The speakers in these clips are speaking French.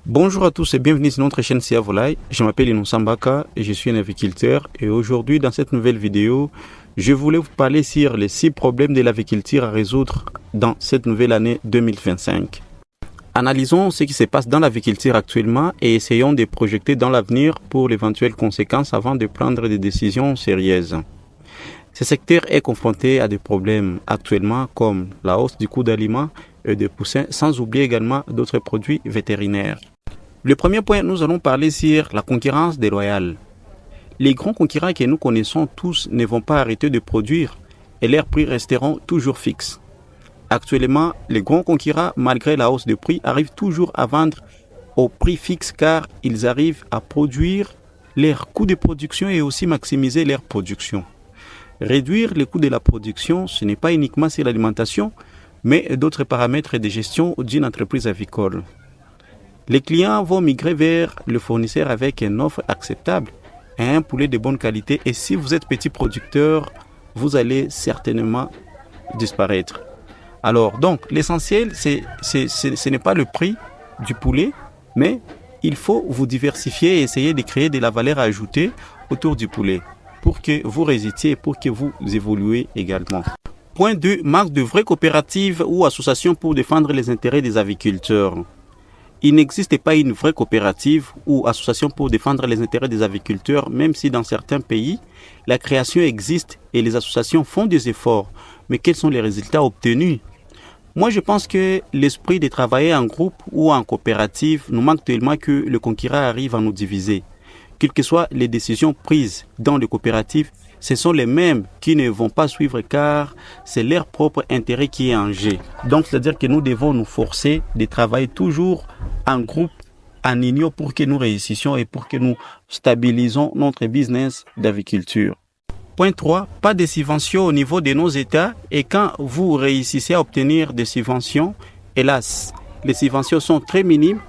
Bonjour à tous et bienvenue sur notre chaîne SIA Volaille. Je m'appelle Innocent Mbaka et je suis un aviculteur. Et aujourd'hui, dans cette nouvelle vidéo, je voulais vous parler sur les 6 problèmes de l'aviculture à résoudre dans cette nouvelle année 2025. Analysons ce qui se passe dans l'aviculture actuellement et essayons de projeter dans l'avenir pour l'éventuelle conséquences avant de prendre des décisions sérieuses. Ce secteur est confronté à des problèmes actuellement comme la hausse du coût d'aliments et de poussins, sans oublier également d'autres produits vétérinaires. Le premier point, nous allons parler sur la concurrence déloyale. Les grands concurrents que nous connaissons tous ne vont pas arrêter de produire et leurs prix resteront toujours fixes. Actuellement, les grands concurrents, malgré la hausse de prix, arrivent toujours à vendre au prix fixe car ils arrivent à produire leurs coûts de production et aussi maximiser leur production. Réduire les coûts de la production, ce n'est pas uniquement sur l'alimentation, mais d'autres paramètres de gestion d'une entreprise avicole. Les clients vont migrer vers le fournisseur avec une offre acceptable et un poulet de bonne qualité. Et si vous êtes petit producteur, vous allez certainement disparaître. Alors, donc, l'essentiel, ce n'est pas le prix du poulet, mais il faut vous diversifier et essayer de créer de la valeur ajoutée autour du poulet pour que vous résistiez et pour que vous évoluez également. Point 2. Manque de vraies coopératives ou associations pour défendre les intérêts des aviculteurs. Il n'existe pas une vraie coopérative ou association pour défendre les intérêts des aviculteurs, même si dans certains pays, la création existe et les associations font des efforts. Mais quels sont les résultats obtenus? Moi, je pense que l'esprit de travailler en groupe ou en coopérative nous manque tellement que le concurrent arrive à nous diviser. Quelles que soient les décisions prises dans les coopératives, ce sont les mêmes qui ne vont pas suivre car c'est leur propre intérêt qui est en jeu. Donc, c'est-à-dire que nous devons nous forcer de travailler toujours en groupe, en union pour que nous réussissions et pour que nous stabilisons notre business d'aviculture. Point 3. Pas de subventions au niveau de nos États et quand vous réussissez à obtenir des subventions, hélas, les subventions sont très minimes.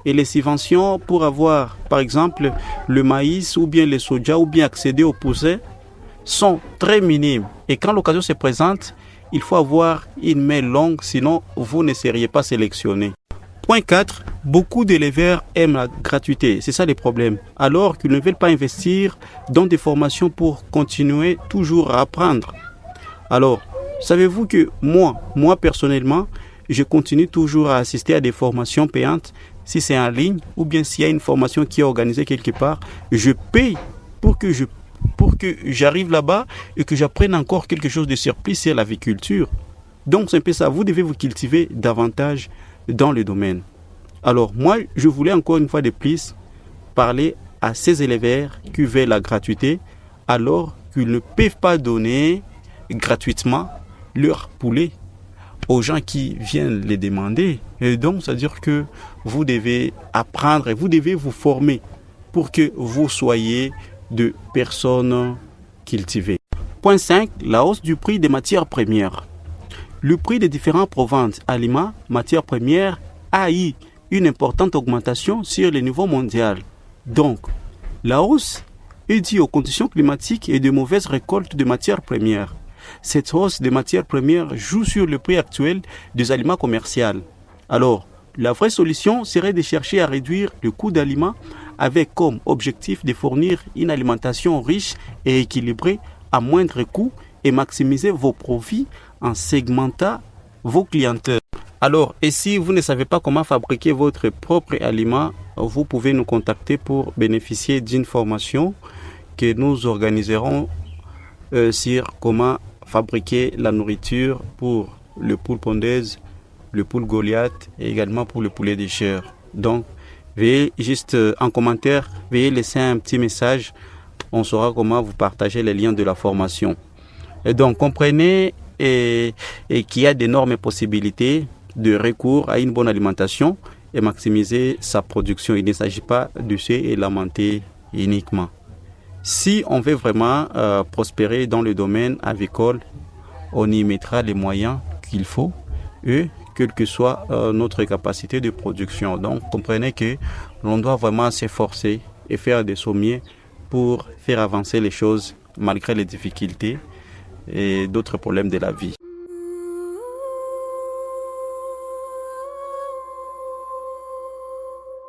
Et les subventions pour avoir, par exemple, le maïs ou bien le soja ou bien accéder aux poussins sont très minimes. Et quand l'occasion se présente, il faut avoir une main longue, sinon vous ne seriez pas sélectionné. Point 4. Beaucoup d'éleveurs aiment la gratuité. C'est ça le problème. Alors qu'ils ne veulent pas investir dans des formations pour continuer toujours à apprendre. Alors, savez-vous que moi personnellement, je continue toujours à assister à des formations payantes. Si c'est en ligne ou bien s'il y a une formation qui est organisée quelque part, je paye pour que j'arrive là-bas et que j'apprenne encore quelque chose de surpris sur l'aviculture. Donc c'est un peu ça, vous devez vous cultiver davantage dans le domaine. Alors moi, je voulais encore une fois de plus parler à ces éleveurs qui veulent la gratuité alors qu'ils ne peuvent pas donner gratuitement leur poulet aux gens qui viennent les demander. Et donc, c'est-à-dire que vous devez apprendre et vous devez vous former pour que vous soyez de personnes cultivées. Point 5. La hausse du prix des matières premières. Le prix des différents provences, aliments, matières premières, a eu une importante augmentation sur le niveau mondial. Donc, la hausse est due aux conditions climatiques et de mauvaises récoltes de matières premières. Cette hausse des matières premières joue sur le prix actuel des aliments commerciaux. Alors, la vraie solution serait de chercher à réduire le coût d'aliments avec comme objectif de fournir une alimentation riche et équilibrée à moindre coût et maximiser vos profits en segmentant vos clientèles. Alors, et si vous ne savez pas comment fabriquer votre propre aliment, vous pouvez nous contacter pour bénéficier d'une formation que nous organiserons sur comment fabriquer la nourriture pour le poule pondeuse, le poule Goliath et également pour le poulet de chair. Donc, veuillez juste en commentaire, veuillez laisser un petit message. On saura comment vous partagez les liens de la formation. Et donc, comprenez et qu'il y a d'énormes possibilités de recours à une bonne alimentation et maximiser sa production. Il ne s'agit pas de se lamenter uniquement. Si on veut vraiment prospérer dans le domaine avicole, on y mettra les moyens qu'il faut et quelle que soit notre capacité de production. Donc, comprenez que l'on doit vraiment s'efforcer et faire de son mieux pour faire avancer les choses malgré les difficultés et d'autres problèmes de la vie.